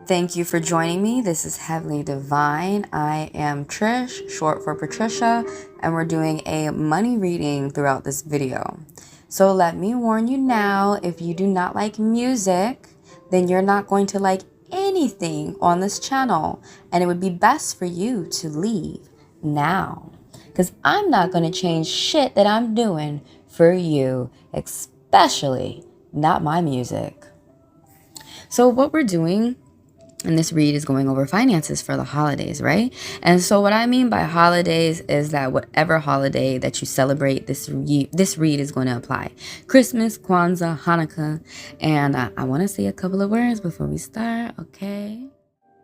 Thank you for joining me. This is Heavenly Divine. I am Trish, short for Patricia, and we're doing a money reading throughout this video. So let me warn you now, if you do not like music, then you're not going to like anything on this channel, and it would be best for you to leave now, because I'm not going to change shit that I'm doing for you, especially not my music. So what we're doing and this read is going over finances for the holidays, right? And so what I mean by holidays is that whatever holiday that you celebrate, this read is going to apply. Christmas, Kwanzaa, Hanukkah, and I want to say a couple of words before we start, okay?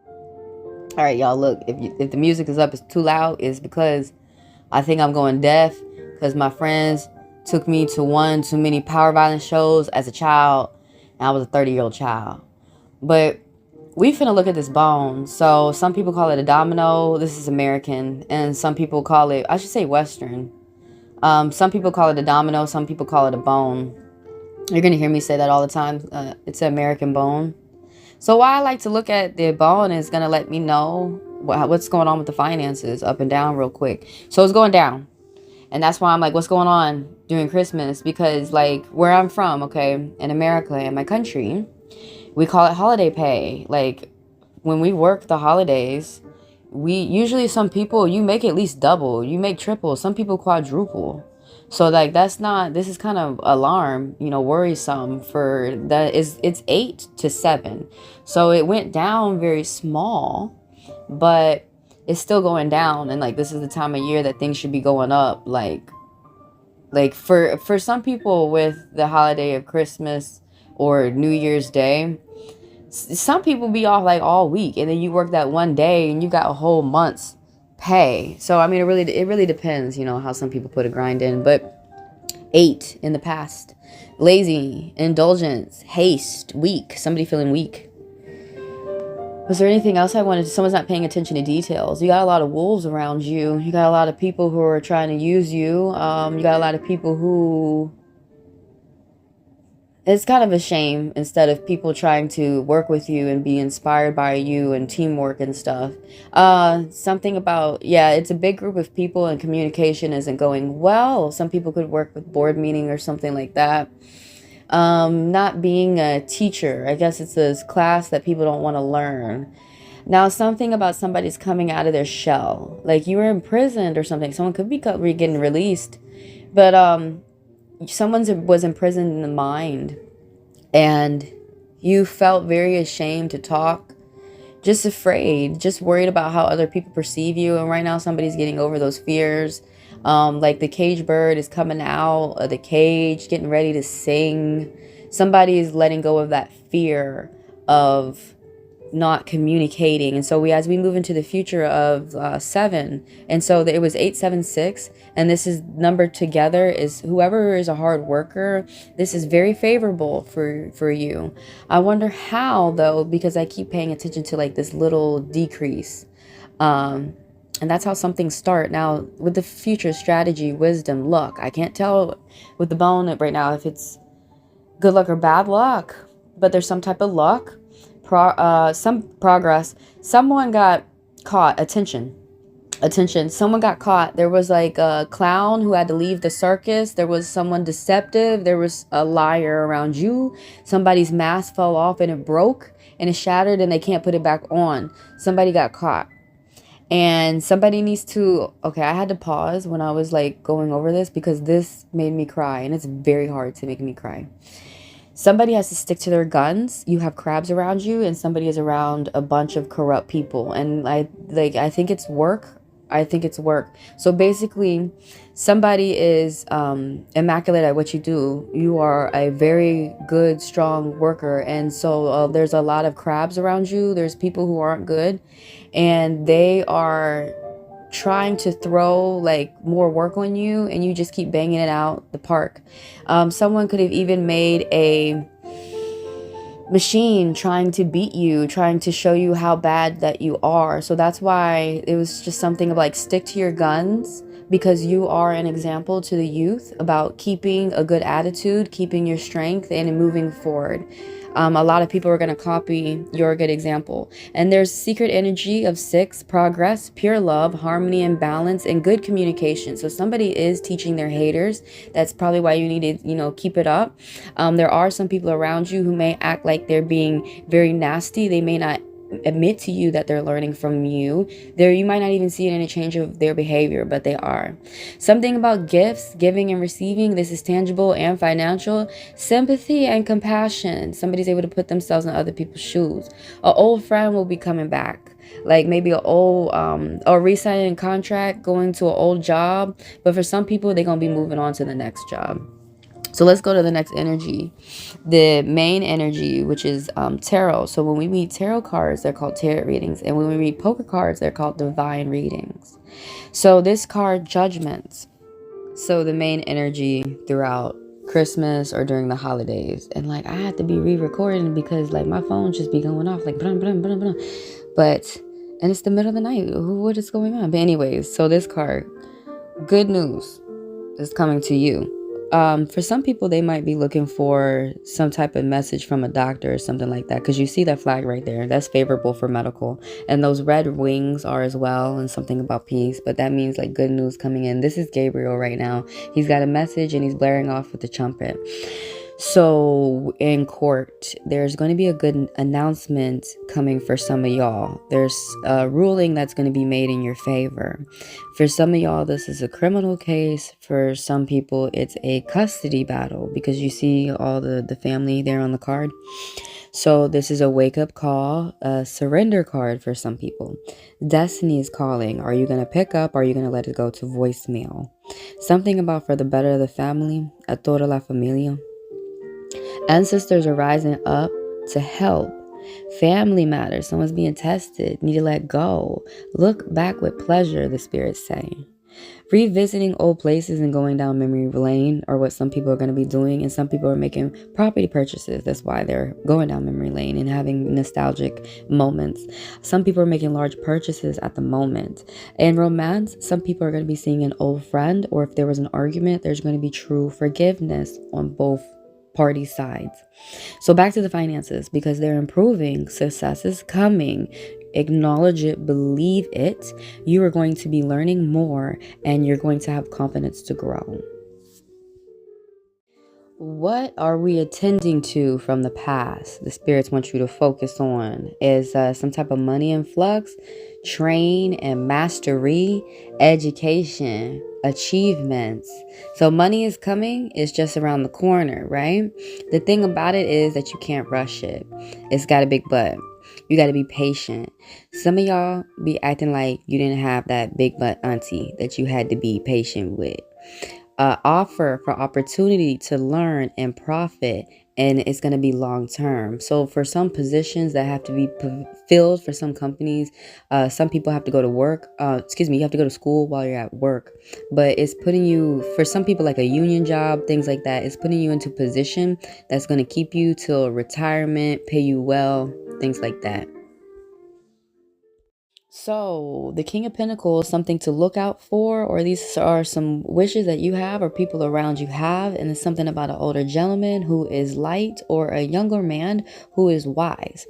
All right, y'all, look, if the music is up, it's too loud, it's because I think I'm going deaf, because my friends took me to one too many power violence shows as a child, and I was a 30-year-old child. But we finna look at this bone. So some people call it a domino. This is American. And some people call it, I should say Western. Some people call it a domino. Some people call it a bone. You're going to hear me say that all the time. It's an American bone. So why I like to look at the bone is going to let me know what's going on with the finances up and down real quick. So it's going down. And that's why I'm like, what's going on during Christmas? Because like where I'm from, okay, in America, in my country, we call it holiday pay. Like when we work the holidays, some people, you make at least double, you make triple, some people quadruple. So like this is kind of worrisome for that. It's 8 to 7. So it went down very small, but it's still going down. And like this is the time of year that things should be going up. Like for some people with the holiday of Christmas or New Year's Day, some people be off like all week, and then you work that one day and you got a whole month's pay. So I mean, it really depends, how some people put a grind in. But 8 in the past, lazy, indulgence, haste, weak, somebody feeling weak. Was there anything else I wanted? Someone's not paying attention to details. You got a lot of wolves around you. You got a lot of people who are trying to use you. You got a lot of people who, it's kind of a shame, instead of people trying to work with you and be inspired by you and teamwork and stuff. Something about, it's a big group of people and communication isn't going well. Some people could work with board meeting or something like that. Not being a teacher. I guess it's this class that people don't want to learn. Now, something about somebody's coming out of their shell. Like you were imprisoned or something. Someone could be getting released. But, someone was imprisoned in the mind, and you felt very ashamed to talk, just afraid, just worried about how other people perceive you. And right now somebody's getting over those fears. Like the cage bird is coming out of the cage, getting ready to sing. Somebody is letting go of that fear of not communicating. And so as we move into the future of 7, and so it was 876, and this is numbered together, is whoever is a hard worker, this is very favorable for you. I wonder how though, because I keep paying attention to like this little decrease, and that's how some things start. Now with the future strategy, wisdom, luck, I can't tell with the bone right now if it's good luck or bad luck, but there's some type of luck. Some progress. Someone got caught. Attention. Someone got caught. There was like a clown who had to leave the circus. There was someone deceptive. There was a liar around you. Somebody's mask fell off and it broke and it shattered and they can't put it back on. Somebody got caught. And somebody needs to, okay, I had to pause when I was like going over this, because this made me cry, and it's very hard to make me cry. Somebody has to stick to their guns. You have crabs around you, and somebody is around a bunch of corrupt people. And I think it's work. So basically, somebody is immaculate at what you do. You are a very good, strong worker. And so there's a lot of crabs around you. There's people who aren't good, and they are trying to throw like more work on you, and you just keep banging it out the park. Someone could have even made a machine trying to beat you, trying to show you how bad that you are. So that's why it was just something of like, stick to your guns, because you are an example to the youth about keeping a good attitude, keeping your strength, and moving forward. A lot of people are going to copy your good example. And there's secret energy of 6, progress, pure love, harmony and balance, and good communication. So somebody is teaching their haters. That's probably why you need to, keep it up. There are some people around you who may act like they're being very nasty. They may not admit to you that they're learning from you. You might not even see any change of their behavior, but they are. Something about gifts, giving and receiving. This is tangible and financial. Sympathy and compassion. Somebody's able to put themselves in other people's shoes. An old friend will be coming back, like maybe an old or re-signing a contract, going to an old job. But for some people, they're gonna be moving on to the next job. So let's go to the next energy, the main energy, which is tarot. So when we read tarot cards, they're called tarot readings. And when we read poker cards, they're called divine readings. So this card, judgments. So the main energy throughout Christmas or during the holidays. And like I had to be re-recording because like my phone just be going off like brum, brum, brum, brum. But, and it's the middle of the night. What is going on? But anyways, so this card, good news is coming to you. For some people, they might be looking for some type of message from a doctor or something like that, because you see that flag right there. That's favorable for medical. And those red wings are as well, and something about peace. But that means like good news coming in. This is Gabriel right now. He's got a message and he's blaring off with the trumpet. So in court, there's going to be a good announcement coming for some of y'all. There's a ruling that's going to be made in your favor. For some of y'all, this is a criminal case. For some people, it's a custody battle, because you see all the family there on the card. So this is a wake-up call, a surrender card for some people. Destiny is calling. Are you going to pick up? Or are you going to let it go to voicemail? Something about for the better of the family, a toda la familia. Ancestors are rising up to help. Family matters. Someone's being tested. Need to let go. Look back with pleasure, the spirits say. Revisiting old places and going down memory lane are what some people are going to be doing. And some people are making property purchases. That's why they're going down memory lane and having nostalgic moments. Some people are making large purchases at the moment. In romance, some people are going to be seeing an old friend, or if there was an argument, there's going to be true forgiveness on both party sides. So back to the finances, because they're improving. Success is coming. Acknowledge it, believe it. You are going to be learning more, and you're going to have confidence to grow. What are we attending to from the past? The spirits want you to focus on is some type of money influx, train and mastery, education, achievements. So money is coming. It's just around the corner, right? The thing about it is that you can't rush it. It's got a big butt. You got to be patient. Some of y'all be acting like you didn't have that big butt auntie that you had to be patient with. Offer for opportunity to learn and profit, and it's going to be long term. So for some positions that have to be filled for some companies, some people have to go to work. You have to go to school while you're at work. But it's putting you, for some people, like a union job, things like that, it's putting you into a position that's going to keep you till retirement, pay you well, things like that. So the King of Pentacles, something to look out for, or these are some wishes that you have or people around you have, and it's something about an older gentleman who is light or a younger man who is wise.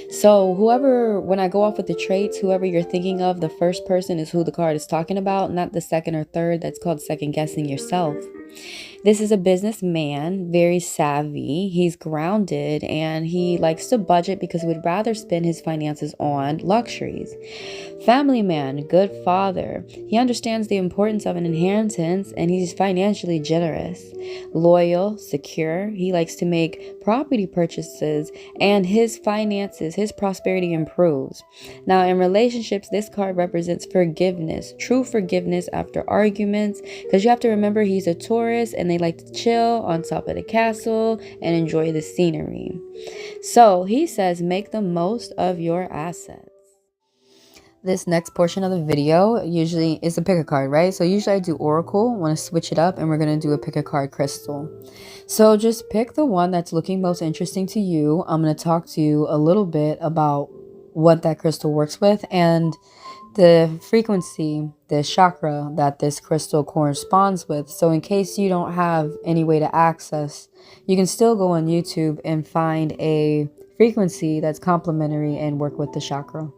So whoever, when I go off with the traits, whoever you're thinking of, the first person is who the card is talking about, not the second or third. That's called second guessing yourself. This is a businessman, very savvy. He's grounded and he likes to budget because he would rather spend his finances on luxuries. Family man, good father. He understands the importance of an inheritance and he's financially generous. Loyal, secure. He likes to make property purchases and his finances, his prosperity improves. Now, in relationships, this card represents forgiveness, true forgiveness after arguments, because you have to remember he's a Taurus and they like to chill on top of the castle and enjoy the scenery. So he says, make the most of your assets. This next portion of the video usually is a pick a card, right? So usually I do Oracle, want to switch it up, and we're going to do a pick a card crystal. So just pick the one that's looking most interesting to you. I'm going to talk to you a little bit about what that crystal works with, and the frequency, the chakra that this crystal corresponds with. So in case you don't have any way to access, you can still go on YouTube and find a frequency that's complementary and work with the chakra.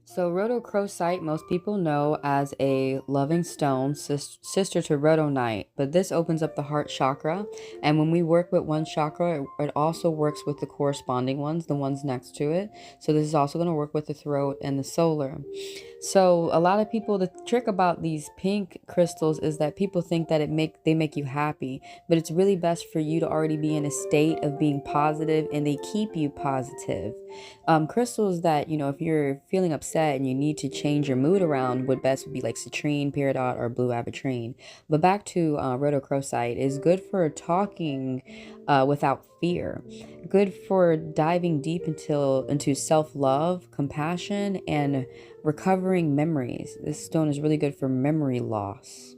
So rhodochrosite, most people know as a loving stone, sister to rhodonite, but this opens up the heart chakra. And when we work with one chakra, it also works with the corresponding ones, the ones next to it. So this is also going to work with the throat and the solar. So a lot of people, the trick about these pink crystals is that people think that they make you happy, but it's really best for you to already be in a state of being positive, and they keep you positive. Crystals that, if you're feeling upset and you need to change your mood around, would be like citrine, peridot, or blue avitrine. But back to rhodochrosite is good for talking without fear, good for diving deep into self-love, compassion, and recovering memories. This stone is really good for memory loss.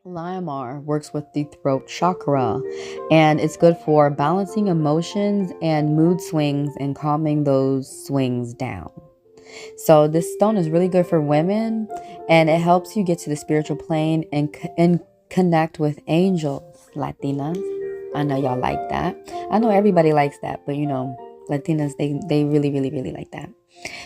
Limar works with the throat chakra, and it's good for balancing emotions and mood swings and calming those swings down. So this stone is really good for women, and it helps you get to the spiritual plane and connect with angels. Latinas, I know y'all like that. I know everybody likes that, but Latinas, they really, really, really like that.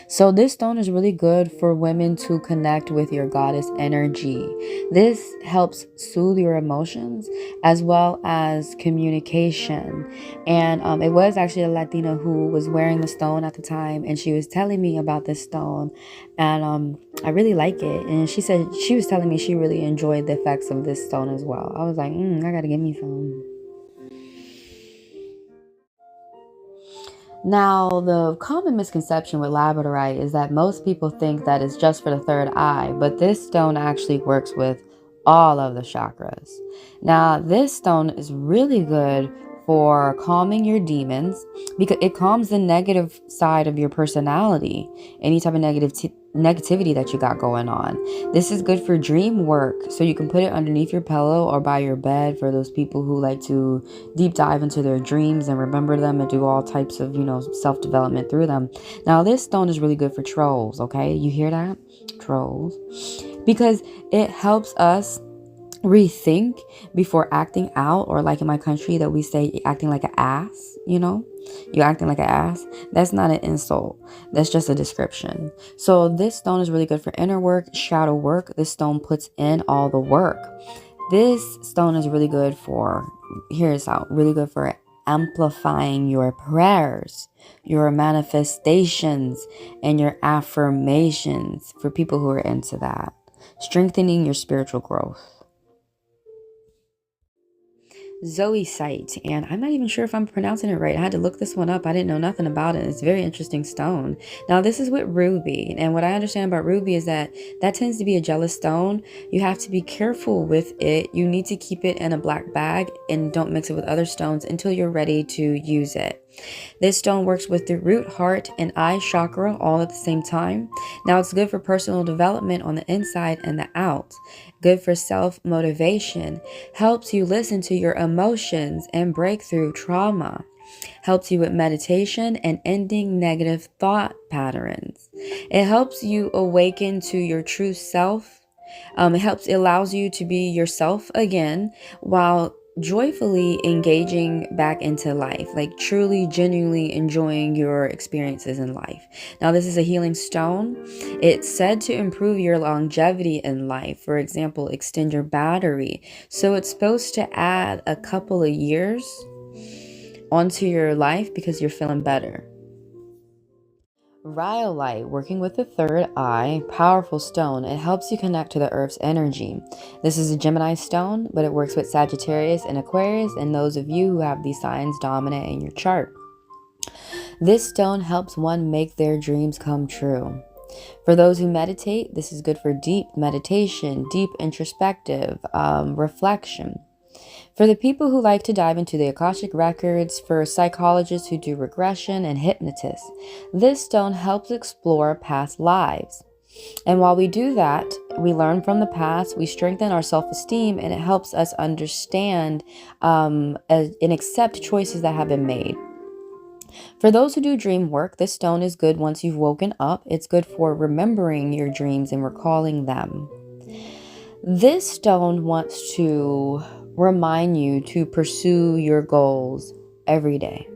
So this stone is really good for women to connect with your goddess energy. This helps soothe your emotions as well as communication. And it was actually a Latina who was wearing the stone at the time, and she was telling me about this stone, and I really like it. And she said she was telling me she really enjoyed the effects of this stone as well. I was like, I gotta get me some. Now, the common misconception with Labradorite is that most people think that it's just for the third eye, but this stone actually works with all of the chakras. Now, this stone is really good for calming your demons because it calms the negative side of your personality, any type of negativity that you got going on. This is good for dream work, so you can put it underneath your pillow or by your bed for those people who like to deep dive into their dreams and remember them and do all types of self-development through them. Now this stone is really good for trolls. Okay, you hear that? Trolls, because it helps us rethink before acting out, or like in my country that we say acting like an ass. You're acting like an ass. That's not an insult, that's just a description. So this stone is really good for inner work, shadow work. This stone puts in all the work. This stone is really good for, really good for amplifying your prayers, your manifestations, and your affirmations for people who are into that, strengthening your spiritual growth. Zoisite, and I'm not even sure if I'm pronouncing it right. I had to look this one up. I didn't know nothing about it. It's a very interesting stone. Now this is with ruby, and what I understand about ruby is that tends to be a jealous stone. You have to be careful with it. You need to keep it in a black bag and don't mix it with other stones until you're ready to use it. This stone works with the root, heart, and eye chakra all at the same time. Now it's good for personal development on the inside and the out. Good for self-motivation. Helps you listen to your emotions and break through trauma. Helps you with meditation and ending negative thought patterns. It helps you awaken to your true self. It allows you to be yourself again while joyfully engaging back into life, like truly, genuinely enjoying your experiences in life. Now, this is a healing stone. It's said to improve your longevity in life. For example, extend your battery. So it's supposed to add a couple of years onto your life because you're feeling better. Rhyolite, working with the third eye, powerful stone. It helps you connect to the earth's energy. This is a Gemini stone, but it works with Sagittarius and Aquarius and those of you who have these signs dominant in your chart. This stone helps one make their dreams come true. For those who meditate, this is good for deep meditation, deep introspective reflection. For the people who like to dive into the Akashic records, for psychologists who do regression, and hypnotists, this stone helps explore past lives. And while we do that, we learn from the past, we strengthen our self-esteem, and it helps us understand and accept choices that have been made. For those who do dream work, this stone is good once you've woken up. It's good for remembering your dreams and recalling them. This stone wants to remind you to pursue your goals every day.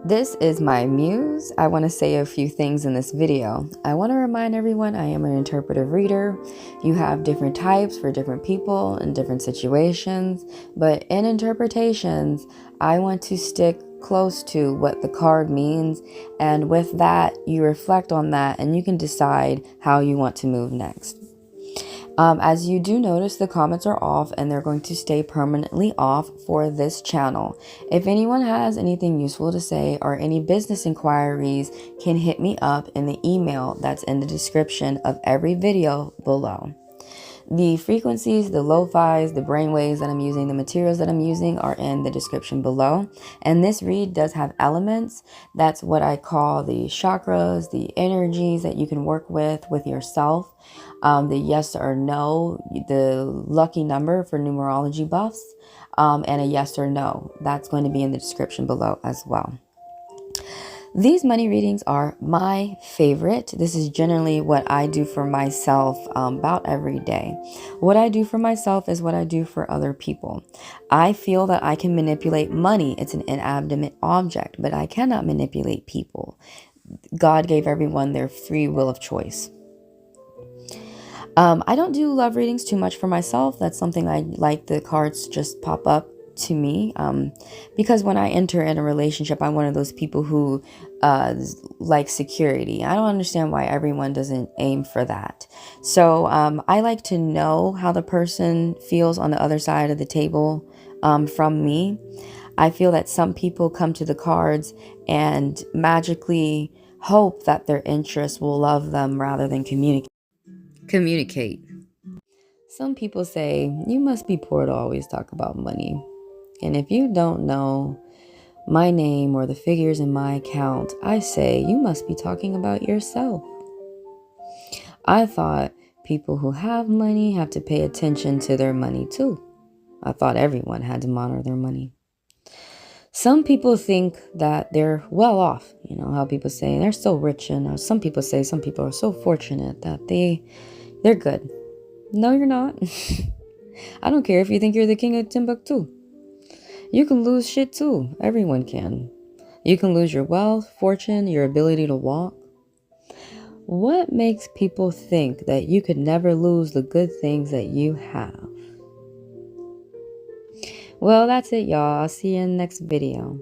This is my muse. I want to say a few things in this video. I want to remind everyone I am an interpretive reader. You have different types for different people in different situations, but in interpretations, I want to stick close to what the card means, and with that, you reflect on that and you can decide how you want to move next. As you do notice, the comments are off and they're going to stay permanently off for this channel. If anyone has anything useful to say or any business inquiries, can hit me up in the email that's in the description of every video below. The frequencies, the lo-fis, the brainwaves that I'm using, the materials that I'm using are in the description below. And this read does have elements. That's what I call the chakras, the energies that you can work with yourself. The yes or no, the lucky number for numerology buffs, and a yes or no. That's going to be in the description below as well. These money readings are my favorite. This is generally what I do for myself about every day. What I do for myself is what I do for other people. I feel that I can manipulate money. It's an inanimate object, but I cannot manipulate people. God gave everyone their free will of choice. I don't do love readings too much for myself. That's something I like the cards just pop up to me, because when I enter in a relationship, I'm one of those people who like security. I don't understand why everyone doesn't aim for that. So I like to know how the person feels on the other side of the table from me. I feel that some people come to the cards and magically hope that their interests will love them rather than communicate. Some people say, you must be poor to always talk about money. And if you don't know my name or the figures in my account, I say you must be talking about yourself. I thought people who have money have to pay attention to their money too. I thought everyone had to monitor their money. Some people think that they're well off. You know how people say they're so rich, and some people say some people are so fortunate that they're good. No, you're not. I don't care if you think you're the king of Timbuktu. You can lose shit too. Everyone can. You can lose your wealth, fortune, your ability to walk. What makes people think that you could never lose the good things that you have? Well, that's it, y'all. I'll see you in the next video.